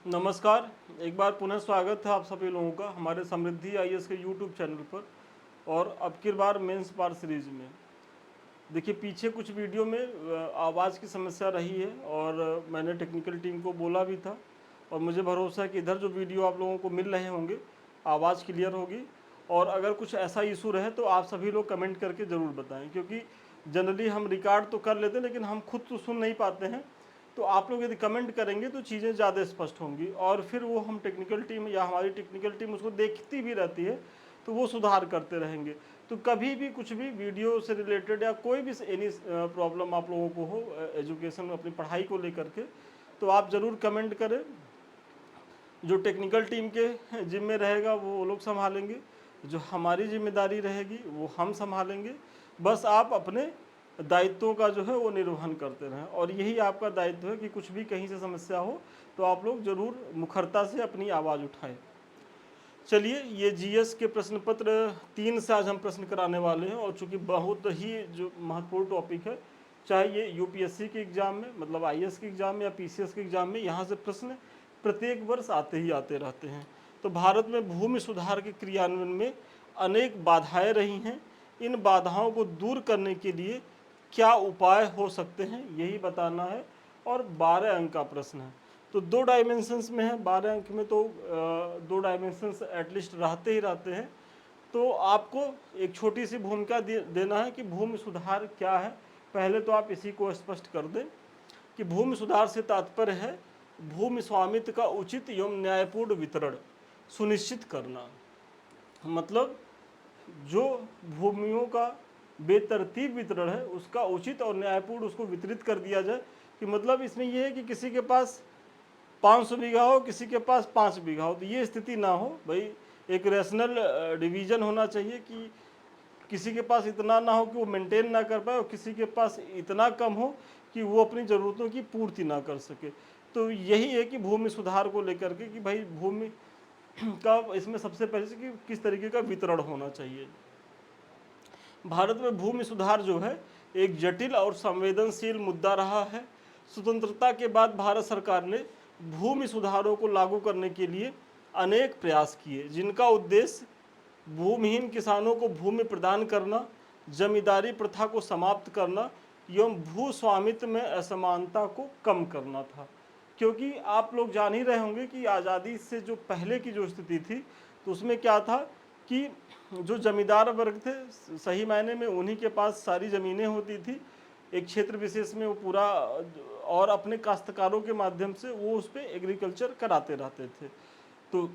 नमस्कार। एक बार पुनः स्वागत है आप सभी लोगों का हमारे समृद्धि आईएएस के यूट्यूब चैनल पर। और अब की बार मेंस पार सीरीज में देखिए, पीछे कुछ वीडियो में आवाज़ की समस्या रही है और मैंने टेक्निकल टीम को बोला भी था। और मुझे भरोसा है कि इधर जो वीडियो आप लोगों को मिल रहे होंगे आवाज़ क्लियर होगी। और अगर कुछ ऐसा इशू रहे तो आप सभी लोग कमेंट करके ज़रूर बताएं, क्योंकि जनरली हम रिकॉर्ड तो कर लेते हैं लेकिन हम खुद तो सुन नहीं पाते हैं। तो आप लोग यदि कमेंट करेंगे तो चीज़ें ज़्यादा स्पष्ट होंगी और फिर वो हम टेक्निकल टीम या हमारी टेक्निकल टीम उसको देखती भी रहती है, तो वो सुधार करते रहेंगे। तो कभी भी कुछ भी वीडियो से रिलेटेड या कोई भी एनी प्रॉब्लम आप लोगों को हो एजुकेशन में अपनी पढ़ाई को लेकर के, तो आप ज़रूर कमेंट करें। जो टेक्निकल टीम के जिम्मे रहेगा वो लोग संभालेंगे, जो हमारी जिम्मेदारी रहेगी वो हम संभालेंगे। बस आप अपने दायित्वों का जो है वो निर्वहन करते रहें, और यही आपका दायित्व है कि कुछ भी कहीं से समस्या हो तो आप लोग ज़रूर मुखरता से अपनी आवाज़ उठाएं। चलिए, ये जीएस के प्रश्न पत्र 3 से आज हम प्रश्न कराने वाले हैं, और चूंकि बहुत ही जो महत्वपूर्ण टॉपिक है, चाहे ये यूपीएससी के एग्ज़ाम में मतलब आईएएस के एग्ज़ाम में या पीसीएस के एग्ज़ाम में, यहाँ से प्रश्न प्रत्येक वर्ष आते ही आते रहते हैं। तो भारत में भूमि सुधार के क्रियान्वयन में अनेक बाधाएं रही हैं। इन बाधाओं को दूर करने के लिए क्या उपाय हो सकते हैं, यही बताना है। और 12 अंक का प्रश्न है, तो 2 डायमेंशंस में है। 12 अंक में तो 2 डायमेंशंस एटलीस्ट रहते ही रहते हैं। तो आपको एक छोटी सी भूमिका देना है कि भूमि सुधार क्या है। पहले तो आप इसी को स्पष्ट कर दें कि भूमि सुधार से तात्पर्य है भूमि स्वामित्व का उचित एवं न्यायपूर्ण वितरण सुनिश्चित करना। मतलब जो भूमियों का बेतरतीब वितरण है उसका उचित और न्यायपूर्ण उसको वितरित कर दिया जाए। कि मतलब इसमें यह है कि किसी के पास 500 बीघा हो, किसी के पास 5 बीघा हो, तो ये स्थिति ना हो भाई। एक रैशनल डिवीजन होना चाहिए कि किसी के पास इतना ना हो कि वो मेंटेन ना कर पाए और किसी के पास इतना कम हो कि वो अपनी ज़रूरतों की पूर्ति ना कर सके। तो यही है कि भूमि सुधार को लेकर के कि भाई भूमि का इसमें सबसे पहले से कि किस तरीके का वितरण होना चाहिए। भारत में भूमि सुधार जो है एक जटिल और संवेदनशील मुद्दा रहा है। स्वतंत्रता के बाद भारत सरकार ने भूमि सुधारों को लागू करने के लिए अनेक प्रयास किए, जिनका उद्देश्य भूमिहीन किसानों को भूमि प्रदान करना, जमींदारी प्रथा को समाप्त करना एवं भू स्वामित्व में असमानता को कम करना था। क्योंकि आप लोग जान ही रहे होंगे कि आज़ादी से जो पहले की जो स्थिति थी, तो उसमें क्या था कि जो जमींदार वर्ग थे सही मायने में उन्हीं के पास सारी ज़मीनें होती थी एक क्षेत्र विशेष में, वो पूरा और अपने काश्तकारों के माध्यम से वो उस पर एग्रीकल्चर कराते रहते थे। तो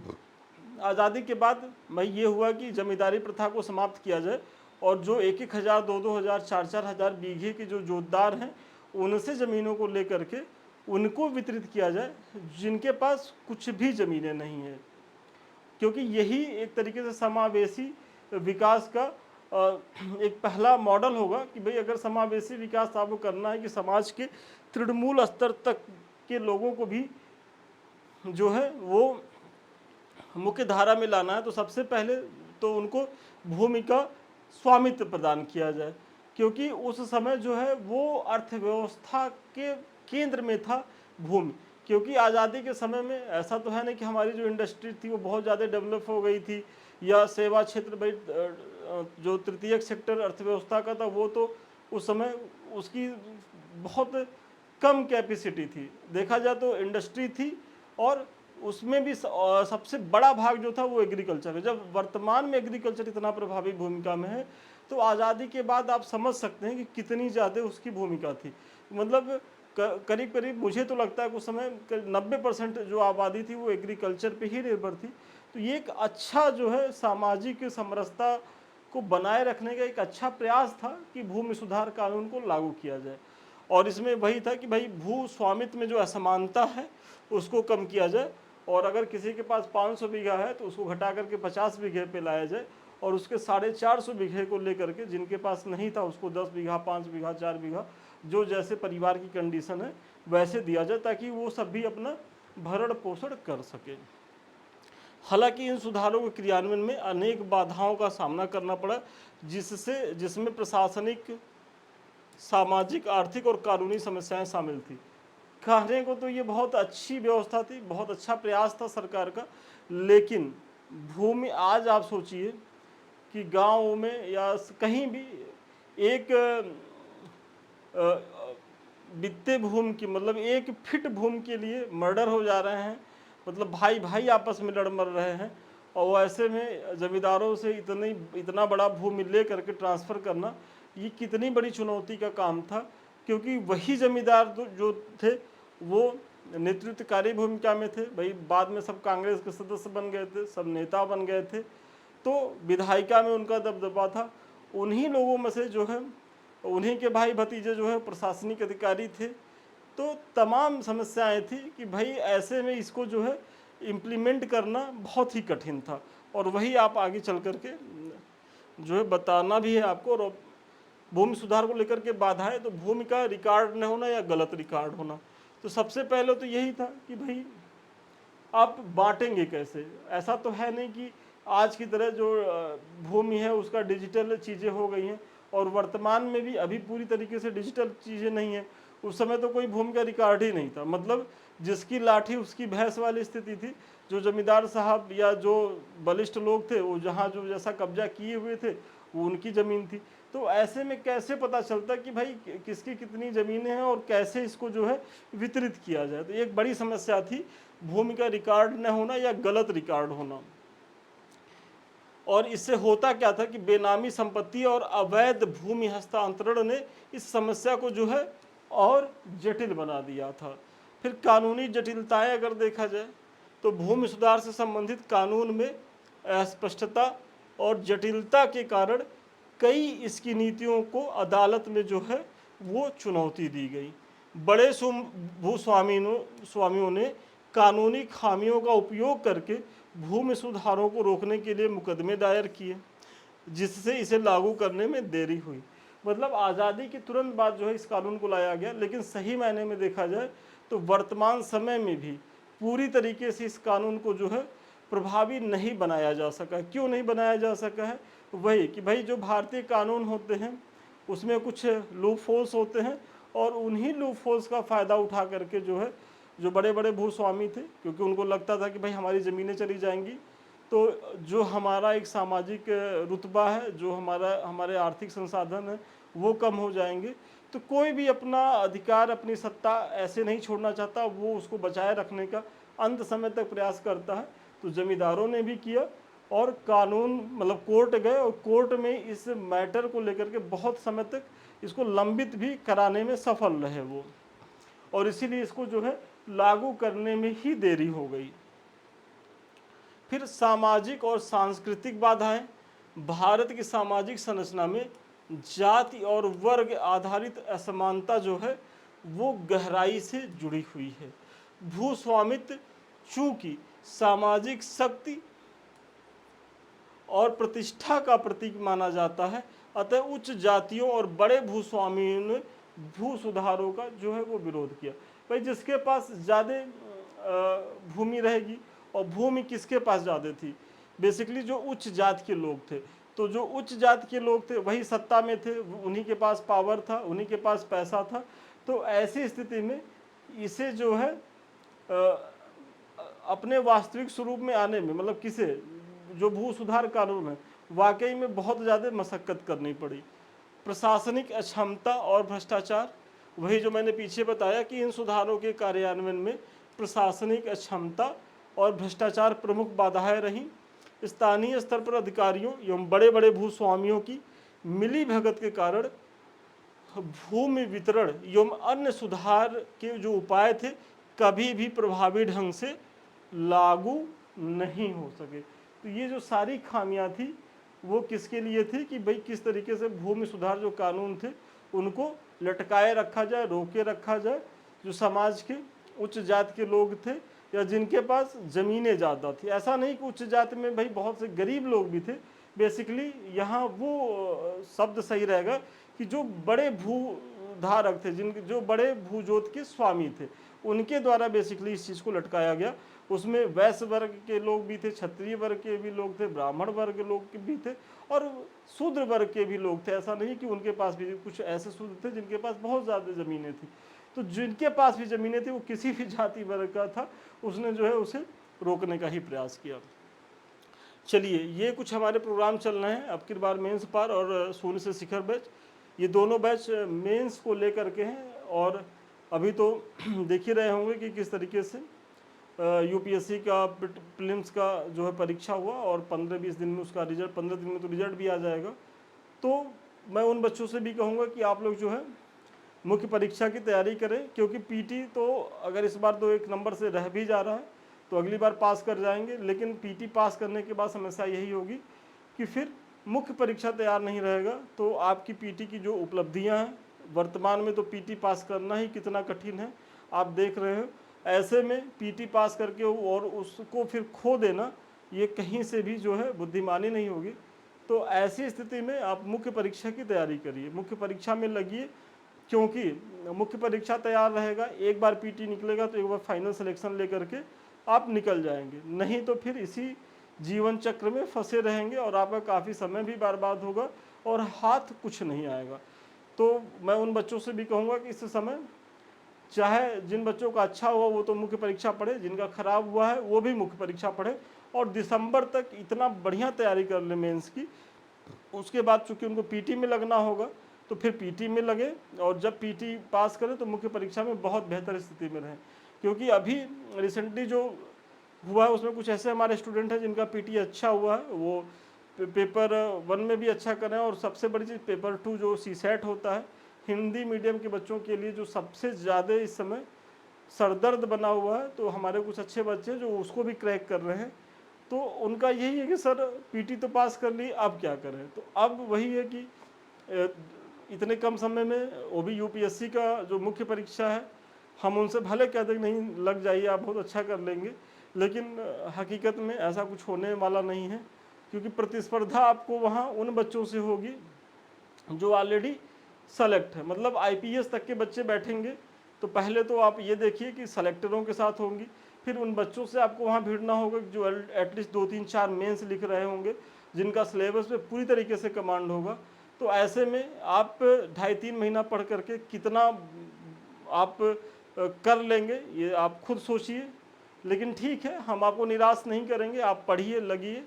आज़ादी के बाद भाई ये हुआ कि जमींदारी प्रथा को समाप्त किया जाए और जो 1-1 हज़ार 2-2 हज़ार 4-4 हज़ार बीघे के जो जोतदार हैं उनसे ज़मीनों को लेकर के उनको वितरित किया जाए जिनके पास कुछ भी ज़मीनें नहीं हैं। क्योंकि यही एक तरीके से समावेशी विकास का एक पहला मॉडल होगा कि भाई अगर समावेशी विकास आपको करना है कि समाज के तृणमूल स्तर तक के लोगों को भी जो है वो मुख्य धारा में लाना है, तो सबसे पहले तो उनको भूमि का स्वामित्व प्रदान किया जाए। क्योंकि उस समय जो है वो अर्थव्यवस्था के केंद्र में था भूमि। क्योंकि आज़ादी के समय में ऐसा तो है नहीं कि हमारी जो इंडस्ट्री थी वो बहुत ज़्यादा डेवलप हो गई थी या सेवा क्षेत्र भाई जो तृतीयक सेक्टर अर्थव्यवस्था का था वो तो उस समय उसकी बहुत कम कैपेसिटी थी। देखा जाए तो इंडस्ट्री थी और उसमें भी सबसे बड़ा भाग जो था वो एग्रीकल्चर है। जब वर्तमान में एग्रीकल्चर इतना प्रभावी भूमिका में है तो आज़ादी के बाद आप समझ सकते हैं कि कितनी ज़्यादा उसकी भूमिका थी। मतलब करीब करीब मुझे तो लगता है कि उस समय 90% जो आबादी थी वो एग्रीकल्चर पे ही निर्भर थी। तो ये एक अच्छा जो है सामाजिक समरसता को बनाए रखने का एक अच्छा प्रयास था कि भूमि सुधार कानून को लागू किया जाए। और इसमें वही था कि भाई भू स्वामित्व में जो असमानता है उसको कम किया जाए, और अगर किसी के पास 500 बीघा है तो उसको घटा करके 50 बीघे पे लाया जाए, और उसके 450 बीघे को लेकर के जिनके पास नहीं था उसको 10 बीघा 5 बीघा 4 बीघा जो जैसे परिवार की कंडीशन है वैसे दिया जाए, ताकि वो सब भी अपना भरण पोषण कर सके। हालांकि इन सुधारों के क्रियान्वयन में अनेक बाधाओं का सामना करना पड़ा, जिसमें प्रशासनिक, सामाजिक, आर्थिक और कानूनी समस्याएं शामिल थी। कहने को तो ये बहुत अच्छी व्यवस्था थी, बहुत अच्छा प्रयास था सरकार का, लेकिन भूमि आज आप सोचिए कि गाँव में या कहीं भी एक बित्ते भूमि की, मतलब 1 फीट भूमि के लिए मर्डर हो जा रहे हैं, मतलब भाई भाई आपस में लड़ मर रहे हैं। और ऐसे में जमींदारों से इतना बड़ा भूमि ले करके ट्रांसफ़र करना, ये कितनी बड़ी चुनौती का काम था, क्योंकि वही जमींदार जो थे वो नेतृत्वकारी भूमिका में थे। भाई बाद में सब कांग्रेस के सदस्य बन गए थे, सब नेता बन गए थे, तो विधायिका में उनका दबदबा था। उन्हीं लोगों में से जो है, उन्हीं के भाई भतीजे जो है प्रशासनिक अधिकारी थे। तो तमाम समस्याएं थी कि भाई ऐसे में इसको जो है इम्प्लीमेंट करना बहुत ही कठिन था, और वही आप आगे चल कर के जो है बताना भी है आपको। और भूमि सुधार को लेकर के बाधाएं, तो भूमि का रिकॉर्ड न होना या गलत रिकॉर्ड होना, तो सबसे पहले तो यही था कि भाई आप बांटेंगे कैसे। ऐसा तो है नहीं कि आज की तरह जो भूमि है उसका डिजिटल चीज़ें हो गई हैं, और वर्तमान में भी अभी पूरी तरीके से डिजिटल चीज़ें नहीं हैं। उस समय तो कोई भूमि का रिकॉर्ड ही नहीं था, मतलब जिसकी लाठी उसकी भैंस वाली स्थिति थी। जो जमींदार साहब या जो बलिष्ठ लोग थे वो जहाँ जो जैसा कब्जा किए हुए थे वो उनकी ज़मीन थी। तो ऐसे में कैसे पता चलता कि भाई किसकी कितनी ज़मीनें हैं और कैसे इसको जो है वितरित किया जाए। तो एक बड़ी समस्या थी भूमि का रिकॉर्ड न होना या गलत रिकॉर्ड होना। और इससे होता क्या था कि बेनामी संपत्ति और अवैध भूमि हस्तांतरण ने इस समस्या को जो है और जटिल बना दिया था। फिर कानूनी जटिलताएं अगर देखा जाए तो भूमि सुधार से संबंधित कानून में अस्पष्टता और जटिलता के कारण कई इसकी नीतियों को अदालत में जो है वो चुनौती दी गई। बड़े स्वामियों ने कानूनी खामियों का उपयोग करके भूमि सुधारों को रोकने के लिए मुकदमे दायर किए, जिससे इसे लागू करने में देरी हुई। मतलब आज़ादी के तुरंत बाद जो है इस कानून को लाया गया, लेकिन सही मायने में देखा जाए तो वर्तमान समय में भी पूरी तरीके से इस कानून को जो है प्रभावी नहीं बनाया जा सका। क्यों नहीं बनाया जा सका है? वही कि भाई जो भारतीय कानून होते हैं उसमें कुछ लूप होल्स होते हैं, और उन्हीं लूप होल्स का फ़ायदा उठा करके जो है जो बड़े बड़े भूस्वामी थे, क्योंकि उनको लगता था कि भाई हमारी ज़मीनें चली जाएंगी तो जो हमारा एक सामाजिक रुतबा है, जो हमारे आर्थिक संसाधन है वो कम हो जाएंगे। तो कोई भी अपना अधिकार, अपनी सत्ता ऐसे नहीं छोड़ना चाहता, वो उसको बचाए रखने का अंत समय तक प्रयास करता है। तो जमींदारों ने भी किया, और कानून मतलब कोर्ट गए, और कोर्ट में इस मैटर को लेकर के बहुत समय तक इसको लंबित भी कराने में सफल रहे वो, और इसीलिए इसको जो है लागू करने में ही देरी हो गई। फिर सामाजिक और सांस्कृतिक बाधाएं। भारत की सामाजिक संरचना में जाति और वर्ग आधारित असमानता जो है वो गहराई से जुड़ी हुई है। भूस्वामित्व चूंकि सामाजिक शक्ति और प्रतिष्ठा का प्रतीक माना जाता है, अतः उच्च जातियों और बड़े भूस्वामियों ने भू सुधारों का जो है वो विरोध किया। भाई जिसके पास ज़्यादा भूमि रहेगी, और भूमि किसके पास ज़्यादा थी? बेसिकली जो उच्च जाति के लोग थे। तो जो उच्च जाति के लोग थे वही सत्ता में थे, उन्हीं के पास पावर था, उन्हीं के पास पैसा था। तो ऐसी स्थिति में इसे जो है अपने वास्तविक स्वरूप में आने में, मतलब किसे, जो भू सुधार कानून है, वाकई में बहुत ज़्यादा मशक्क़त करनी पड़ी। प्रशासनिक अक्षमता और भ्रष्टाचार, वही जो मैंने पीछे बताया कि इन सुधारों के कार्यान्वयन में प्रशासनिक अक्षमता और भ्रष्टाचार प्रमुख बाधाएं रहीं। स्थानीय स्तर पर अधिकारियों एवं बड़े बड़े भूस्वामियों की मिली भगत के कारण भूमि वितरण एवं अन्य सुधार के जो उपाय थे कभी भी प्रभावी ढंग से लागू नहीं हो सके। तो ये जो सारी खामियां थी वो किसके लिए थी कि भाई किस तरीके से भूमि सुधार जो कानून थे उनको लटकाए रखा जाए, रोके रखा जाए। जो समाज के उच्च जाति के लोग थे या जिनके पास ज़मीनें ज़्यादा थी, ऐसा नहीं कि उच्च जाति में भाई बहुत से गरीब लोग भी थे। बेसिकली यहाँ वो शब्द सही रहेगा कि जो बड़े भूधारक थे, जिनके जो बड़े भूजोत के स्वामी थे, उनके द्वारा बेसिकली इस चीज़ को लटकाया गया। उसमें वैश्य वर्ग के लोग भी थे, क्षत्रिय वर्ग के भी लोग थे, ब्राह्मण वर्ग के लोग भी थे, और शूद्र वर्ग के भी लोग थे। ऐसा नहीं कि उनके पास भी कुछ ऐसे शूद्र थे जिनके पास बहुत ज़्यादा ज़मीनें थी। तो जिनके पास भी ज़मीनें थी वो किसी भी जाति वर्ग का था, उसने जो है उसे रोकने का ही प्रयास किया। चलिए, ये कुछ हमारे प्रोग्राम चल रहे हैं। अब की बार मेंस पार और शून्य से शिखर बैच, ये दोनों बैच मेंस को लेकर के हैं। और अभी तो देख ही रहे होंगे कि किस तरीके से यूपीएससी का प्रीलिम्स का जो है परीक्षा हुआ, और 15-20 दिन में उसका रिजल्ट, 15 दिन में तो रिजल्ट भी आ जाएगा। तो मैं उन बच्चों से भी कहूँगा कि आप लोग जो है मुख्य परीक्षा की तैयारी करें, क्योंकि पीटी तो अगर इस बार तो 1 नंबर से रह भी जा रहा है तो अगली बार पास कर जाएंगे, लेकिन पीटी पास करने के बाद समस्या यही होगी कि फिर मुख्य परीक्षा तैयार नहीं रहेगा। तो आपकी पीटी की जो उपलब्धियां हैं वर्तमान में, तो पीटी पास करना ही कितना कठिन है आप देख रहे हो। ऐसे में पीटी पास करके और उसको फिर खो देना, ये कहीं से भी जो है बुद्धिमानी नहीं होगी। तो ऐसी स्थिति में आप मुख्य परीक्षा की तैयारी करिए, मुख्य परीक्षा में लगिए, क्योंकि मुख्य परीक्षा तैयार रहेगा, एक बार पीटी निकलेगा तो एक बार फाइनल सिलेक्शन लेकर के आप निकल जाएंगे, नहीं तो फिर इसी जीवन चक्र में फंसे रहेंगे और आपका काफ़ी समय भी बर्बाद होगा और हाथ कुछ नहीं आएगा। तो मैं उन बच्चों से भी कहूँगा कि इस समय चाहे जिन बच्चों का अच्छा हुआ वो तो मुख्य परीक्षा पढ़े, जिनका खराब हुआ है वो भी मुख्य परीक्षा पढ़े, और दिसंबर तक इतना बढ़िया तैयारी कर ले मेंस की। उसके बाद चूंकि उनको पीटी में लगना होगा तो फिर पीटी में लगे, और जब पीटी पास करें तो मुख्य परीक्षा में बहुत बेहतर स्थिति में रहें। क्योंकि अभी रिसेंटली जो हुआ है उसमें कुछ ऐसे हमारे स्टूडेंट हैं जिनका पीटी अच्छा हुआ है, वो पेपर 1 में भी अच्छा कर रहे हैं, और सबसे बड़ी चीज़ पेपर 2 जो सीसेट होता है हिंदी मीडियम के बच्चों के लिए, जो सबसे ज़्यादा इस समय सरदर्द बना हुआ है, तो हमारे कुछ अच्छे बच्चे जो उसको भी क्रैक कर रहे हैं। तो उनका यही है कि सर पीटी तो पास कर ली, अब क्या करें। तो अब वही है कि इतने कम समय में वो भी यूपीएससी का जो मुख्य परीक्षा है, हम उनसे भले कहते हैं नहीं लग जाइए आप बहुत अच्छा कर लेंगे, लेकिन हकीकत में ऐसा कुछ होने वाला नहीं है, क्योंकि प्रतिस्पर्धा आपको वहाँ उन बच्चों से होगी जो ऑलरेडी सेलेक्ट है। मतलब आईपीएस तक के बच्चे बैठेंगे, तो पहले तो आप ये देखिए कि सेलेक्टरों के साथ होंगी, फिर उन बच्चों से आपको वहाँ भिड़ना होगा जो एटलीस्ट 2-3-4 मेंस लिख रहे होंगे, जिनका सिलेबस पे पूरी तरीके से कमांड होगा। तो ऐसे में आप 2.5-3 महीना पढ़ करके कितना आप कर लेंगे ये आप खुद सोचिए। लेकिन ठीक है, हम आपको निराश नहीं करेंगे, आप पढ़िए लगिए,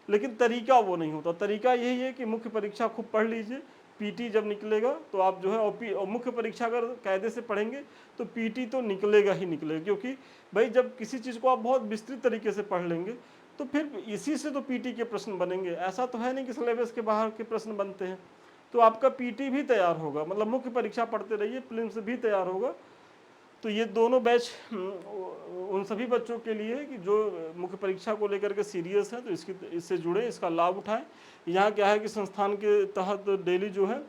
लेकिन तरीका वो नहीं होता। तरीका यही है कि मुख्य परीक्षा खूब पढ़ लीजिए, पीटी जब निकलेगा तो आप जो है और मुख्य परीक्षा अगर कायदे से पढ़ेंगे तो पीटी तो निकलेगा ही निकलेगा। क्योंकि भाई जब किसी चीज़ को आप बहुत विस्तृत तरीके से पढ़ लेंगे तो फिर इसी से तो पीटी के प्रश्न बनेंगे। ऐसा तो है नहीं कि सिलेबस के बाहर के प्रश्न बनते हैं। तो आपका पीटी भी तैयार होगा, मतलब मुख्य परीक्षा पढ़ते रहिए, प्रीलिम्स भी तैयार होगा। तो ये दोनों बैच उन सभी बच्चों के लिए है कि जो मुख्य परीक्षा को लेकर के सीरियस है, तो इससे जुड़े, इसका लाभ उठाएं। यहाँ क्या है कि संस्थान के तहत डेली जो है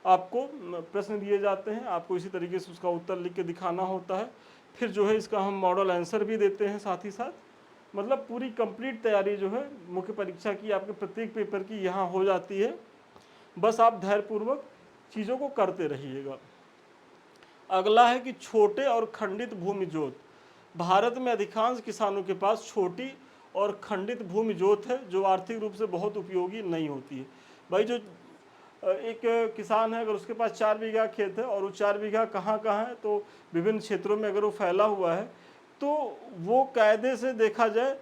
आपको प्रश्न दिए जाते हैं, आपको इसी तरीके से उसका उत्तर लिख के दिखाना होता है। फिर जो है इसका हम मॉडल आंसर भी देते हैं साथ ही साथ। मतलब पूरी कंप्लीट तैयारी जो है मुख्य परीक्षा की आपके प्रत्येक पेपर की यहाँ हो जाती है। बस आप धैर्यपूर्वक चीज़ों को करते रहिएगा। अगला है कि छोटे और खंडित भूमि जोत। भारत में अधिकांश किसानों के पास छोटी और खंडित भूमि जोत है जो आर्थिक रूप से बहुत उपयोगी नहीं होती है। भाई जो एक किसान है, अगर उसके पास 4 बीघा खेत है और वो 4 बीघा कहाँ कहाँ है, तो विभिन्न क्षेत्रों में अगर वो फैला हुआ है, तो वो कायदे से देखा जाए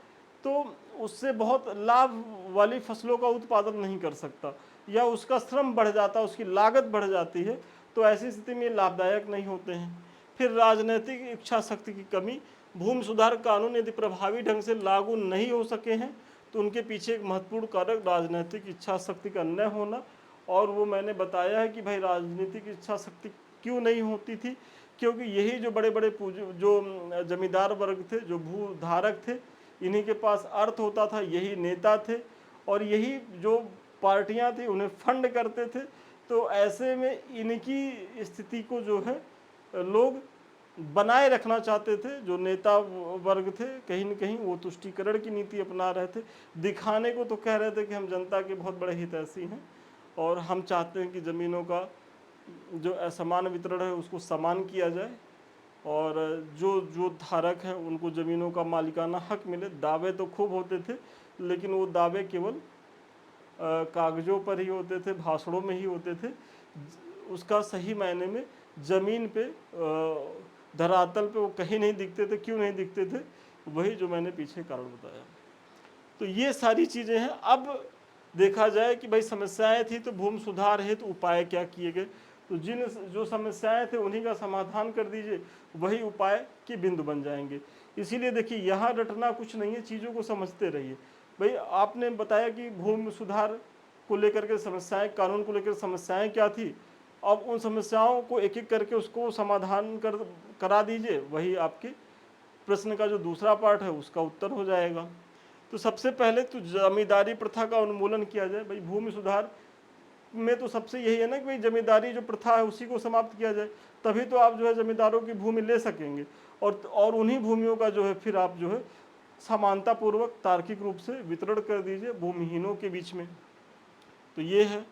तो उससे बहुत लाभ वाली फसलों का उत्पादन नहीं कर सकता, या उसका श्रम बढ़ जाता है, उसकी लागत बढ़ जाती है। तो ऐसी स्थिति में लाभदायक नहीं होते हैं। फिर राजनीतिक इच्छा शक्ति की कमी। भूमि सुधार कानून यदि प्रभावी ढंग से लागू नहीं हो सके हैं तो उनके पीछे एक महत्वपूर्ण कारक राजनीतिक इच्छा शक्ति का न होना। और वो मैंने बताया है कि भाई राजनीतिक इच्छा शक्ति क्यों नहीं होती थी, क्योंकि यही जो बड़े बड़े जो जमींदार वर्ग थे, जो भूधारक थे, इन्हीं के पास अर्थ होता था, यही नेता थे, और यही जो पार्टियां थी उन्हें फंड करते थे। तो ऐसे में इनकी स्थिति को जो है लोग बनाए रखना चाहते थे। जो नेता वर्ग थे कहीं न कहीं वो तुष्टीकरण की नीति अपना रहे थे, दिखाने को तो कह रहे थे कि हम जनता के बहुत बड़े हितैषी हैं और हम चाहते हैं कि ज़मीनों का जो असमान वितरण है उसको समान किया जाए, और जो जो धारक हैं उनको ज़मीनों का मालिकाना हक मिले। दावे तो खूब होते थे, लेकिन वो दावे केवल कागज़ों पर ही होते थे, भाषणों में ही होते थे। उसका सही मायने में ज़मीन पे धरातल पे वो कहीं नहीं दिखते थे। क्यों नहीं दिखते थे? वही जो मैंने पीछे कारण बताया। तो ये सारी चीज़ें हैं। अब देखा जाए कि भाई समस्याएं थी तो भूमि सुधार हेतु तो उपाय क्या किए गए, तो जिन जो समस्याएं थे उन्हीं का समाधान कर दीजिए, वही उपाय के बिंदु बन जाएंगे। इसीलिए देखिए, यहाँ रटना कुछ नहीं है, चीज़ों को समझते रहिए। भाई आपने बताया कि भूमि सुधार को लेकर के समस्याएं, कानून को लेकर समस्याएं क्या थी, अब उन समस्याओं को एक एक करके उसको समाधान करा दीजिए, वही आपके प्रश्न का जो दूसरा पार्ट है उसका उत्तर हो जाएगा। तो सबसे पहले तो जमींदारी प्रथा का उन्मूलन किया जाए। भाई भूमि सुधार में तो सबसे यही है ना कि भाई जमींदारी जो प्रथा है उसी को समाप्त किया जाए, तभी तो आप जो है जमींदारों की भूमि ले सकेंगे, और उन्हीं भूमियों का जो है फिर आप जो है समानतापूर्वक तार्किक रूप से वितरण कर दीजिए भूमिहीनों के बीच में। तो ये है।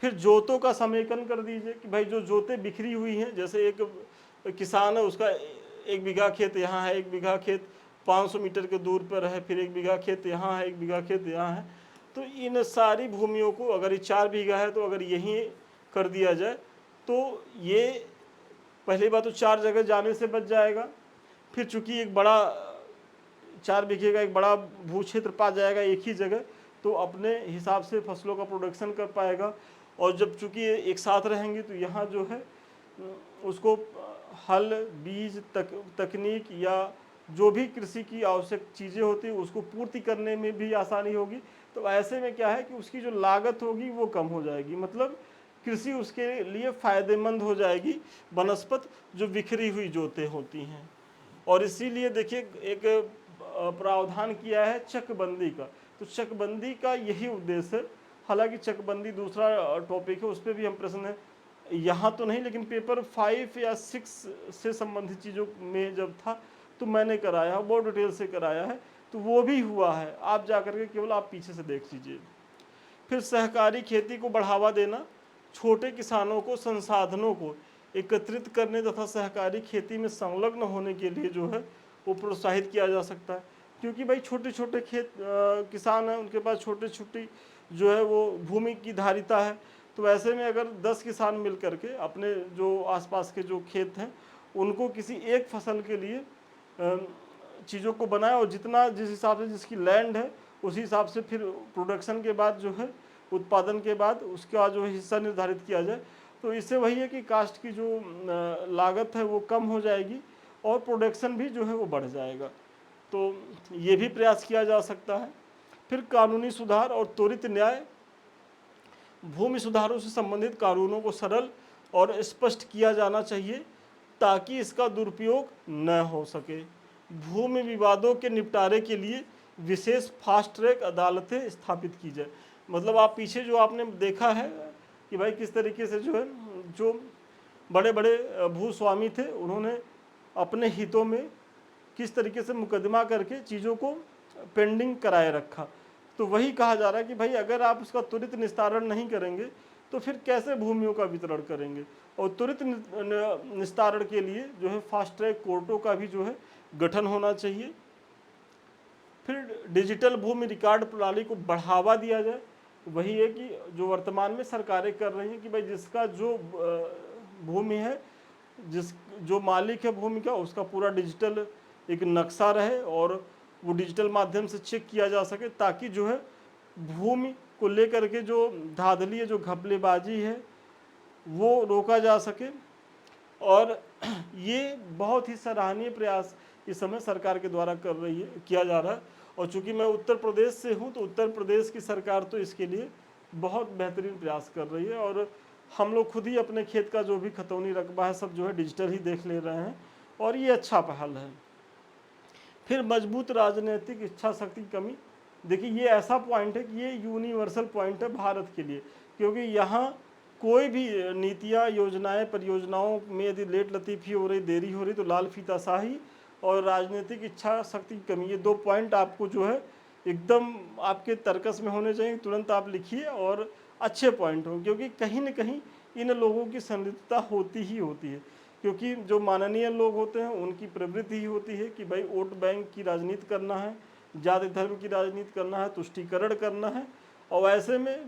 फिर जोतों का समेकन कर दीजिए कि भाई जो जोतें बिखरी हुई हैं, जैसे एक किसान है, उसका 1 बीघा खेत यहाँ है, 1 बीघा खेत 500 मीटर के दूर पर है, फिर 1 बीघा खेत यहाँ है, 1 बीघा खेत यहाँ है। तो इन सारी भूमियों को, अगर ये 4 बीघा है तो अगर यहीं कर दिया जाए तो ये पहली बात तो 4 जगह जाने से बच जाएगा। फिर चूंकि एक बड़ा 4 बीघे का एक बड़ा भू क्षेत्र पा जाएगा एक ही जगह, तो अपने हिसाब से फसलों का प्रोडक्शन कर पाएगा। और जब चूंकि एक साथ रहेंगे तो यहाँ जो है उसको हल, बीज, तकनीक या जो भी कृषि की आवश्यक चीज़ें होती है उसको पूर्ति करने में भी आसानी होगी। तो ऐसे में क्या है कि उसकी जो लागत होगी वो कम हो जाएगी, मतलब कृषि उसके लिए फ़ायदेमंद हो जाएगी बनस्पत जो बिखरी हुई जोतें होती हैं। और इसीलिए देखिए एक प्रावधान किया है चकबंदी का। तो चकबंदी का यही उद्देश्य है। हालांकि चकबंदी दूसरा टॉपिक है, उस पर भी हम प्रश्न यहाँ तो नहीं, लेकिन पेपर 5 या 6 से संबंधित चीज़ों में जब था तो मैंने कराया, बहुत डिटेल से कराया है, तो वो भी हुआ है। आप जा करके केवल आप पीछे से देख लीजिए। फिर सहकारी खेती को बढ़ावा देना, छोटे किसानों को संसाधनों को एकत्रित करने तथा सहकारी खेती में संलग्न होने के लिए जो है वो प्रोत्साहित किया जा सकता है। क्योंकि भाई छोटे छोटे किसान हैं, उनके पास छोटी छोटी जो है वो भूमि की धारिता है। तो ऐसे में अगर 10 किसान मिल करके अपने जो आसपास के जो खेत हैं उनको किसी एक फसल के लिए चीज़ों को बनाए, और जितना जिस हिसाब से जिसकी लैंड है उसी हिसाब से फिर प्रोडक्शन के बाद जो है, उत्पादन के बाद उसका जो है हिस्सा निर्धारित किया जाए, तो इससे वही है कि कास्ट की जो लागत है वो कम हो जाएगी और प्रोडक्शन भी जो है वो बढ़ जाएगा। तो ये भी प्रयास किया जा सकता है। फिर कानूनी सुधार और त्वरित न्याय, भूमि सुधारों से संबंधित कानूनों को सरल और स्पष्ट किया जाना चाहिए ताकि इसका दुरुपयोग न हो सके। भूमि विवादों के निपटारे के लिए विशेष फास्ट ट्रैक अदालतें स्थापित की जाए। मतलब आप पीछे जो आपने देखा है कि भाई किस तरीके से जो है, जो बड़े बड़े भूस्वामी थे उन्होंने अपने हितों में किस तरीके से मुकदमा करके चीज़ों को पेंडिंग कराए रखा। तो वही कहा जा रहा है कि भाई अगर आप उसका त्वरित निस्तारण नहीं करेंगे तो फिर कैसे भूमियों का वितरण करेंगे। और त्वरित निस्तारण के लिए जो है फास्ट ट्रैक कोर्टों का भी जो है गठन होना चाहिए। फिर डिजिटल भूमि रिकॉर्ड प्रणाली को बढ़ावा दिया जाए। वही है कि जो वर्तमान में सरकारें कर रही हैं कि भाई जिसका जो भूमि है, जो मालिक है भूमि का, उसका पूरा डिजिटल एक नक्शा रहे और वो डिजिटल माध्यम से चेक किया जा सके, ताकि जो है भूमि को लेकर के जो धांधली है, जो घपलेबाजी है, वो रोका जा सके। और ये बहुत ही सराहनीय प्रयास इस समय सरकार के द्वारा किया जा रहा है। और चूंकि मैं उत्तर प्रदेश से हूँ तो उत्तर प्रदेश की सरकार तो इसके लिए बहुत बेहतरीन प्रयास कर रही है, और हम लोग खुद ही अपने खेत का जो भी खतौनी रकबा है सब जो है डिजिटल ही देख ले रहे हैं, और ये अच्छा पहल है। फिर मजबूत राजनीतिक इच्छा शक्ति की कमी, देखिए ये ऐसा पॉइंट है कि ये यूनिवर्सल पॉइंट है भारत के लिए, क्योंकि यहाँ कोई भी नीतियाँ, योजनाएं, परियोजनाओं में यदि लेट लतीफ़ी हो रही, देरी हो रही, तो लाल फीताशाही और राजनीतिक इच्छा शक्ति की कमी, ये 2 पॉइंट आपको जो है एकदम आपके तर्कस में होने चाहिए। तुरंत आप लिखिए और अच्छे पॉइंट हो, क्योंकि कहीं न कहीं इन लोगों की संलिप्तता होती ही होती है। क्योंकि जो माननीय लोग होते हैं उनकी प्रवृत्ति ही होती है कि भाई वोट बैंक की राजनीति करना है, जाति धर्म की राजनीति करना है, तुष्टीकरण करना है। और ऐसे में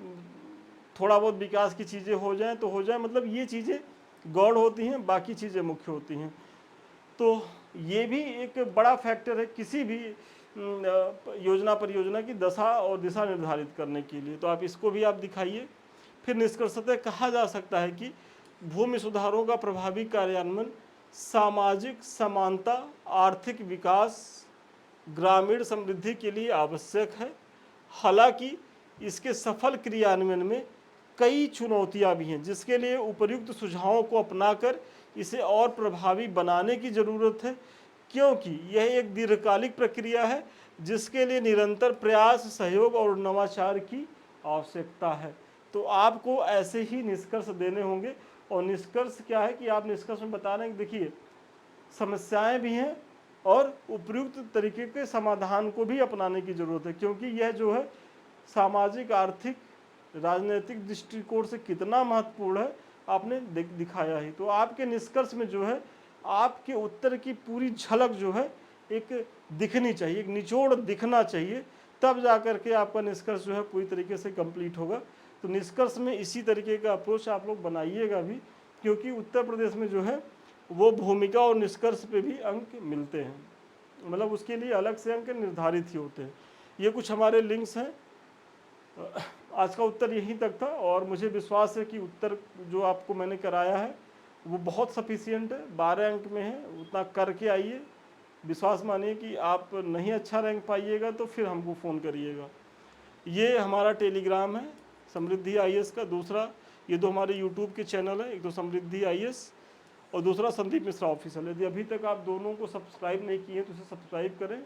थोड़ा बहुत विकास की चीज़ें हो जाएं तो हो जाए, मतलब ये चीज़ें गौड़ होती हैं, बाकी चीज़ें मुख्य होती हैं। तो ये भी एक बड़ा फैक्टर है किसी भी योजना परियोजना की दशा और दिशा निर्धारित करने के लिए। तो आप इसको भी आप दिखाइए। फिर निष्कर्षतः कहा जा सकता है कि भूमि सुधारों का प्रभावी कार्यान्वयन सामाजिक समानता, आर्थिक विकास, ग्रामीण समृद्धि के लिए आवश्यक है। हालांकि इसके सफल क्रियान्वयन में कई चुनौतियां भी हैं, जिसके लिए उपर्युक्त सुझावों को अपनाकर इसे और प्रभावी बनाने की ज़रूरत है, क्योंकि यह एक दीर्घकालिक प्रक्रिया है जिसके लिए निरंतर प्रयास, सहयोग और नवाचार की आवश्यकता है। तो आपको ऐसे ही निष्कर्ष देने होंगे। और निष्कर्ष क्या है कि आप निष्कर्ष में बता रहे हैं कि देखिए समस्याएं भी हैं और उपयुक्त तरीके के समाधान को भी अपनाने की ज़रूरत है, क्योंकि यह जो है सामाजिक, आर्थिक, राजनीतिक दृष्टिकोण से कितना महत्वपूर्ण है आपने दिखाया ही। तो आपके निष्कर्ष में जो है आपके उत्तर की पूरी झलक जो है एक दिखनी चाहिए, एक निचोड़ दिखना चाहिए, तब जा कर के आपका निष्कर्ष जो है पूरी तरीके से कंप्लीट होगा। तो निष्कर्ष में इसी तरीके का अप्रोच आप लोग बनाइएगा भी, क्योंकि उत्तर प्रदेश में जो है वो भूमिका और निष्कर्ष पे भी अंक मिलते हैं, मतलब उसके लिए अलग से अंक निर्धारित ही होते हैं। ये कुछ हमारे लिंक्स हैं। आज का उत्तर यहीं तक था और मुझे विश्वास है कि उत्तर जो आपको मैंने कराया है वो बहुत सफिशियंट है, 12 अंक में है, उतना करके आइए। विश्वास मानिए कि आप नहीं अच्छा रैंक पाइएगा तो फिर हमको फ़ोन करिएगा। ये हमारा टेलीग्राम है समृद्धि IAS का। दूसरा ये दो हमारे यूट्यूब के चैनल है, एक तो समृद्धि IAS और दूसरा संदीप मिश्रा ऑफिशियल। यदि अभी तक आप दोनों को सब्सक्राइब नहीं किए तो इसे सब्सक्राइब करें,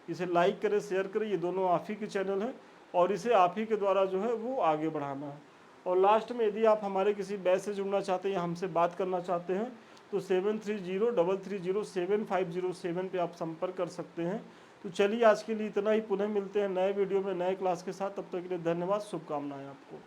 इसे लाइक करें, शेयर करें। ये दोनों आप ही के चैनल हैं और इसे आप ही के द्वारा जो है वो आगे बढ़ाना है। और लास्ट में यदि आप हमारे किसी बैच से जुड़ना चाहते हैं या हमसे बात करना चाहते हैं तो 7303307507 पे आप संपर्क कर सकते हैं। तो चलिए आज के लिए इतना ही, पुनः मिलते हैं नए वीडियो में नए क्लास के साथ। तब तक के लिए धन्यवाद, शुभकामनाएं आपको।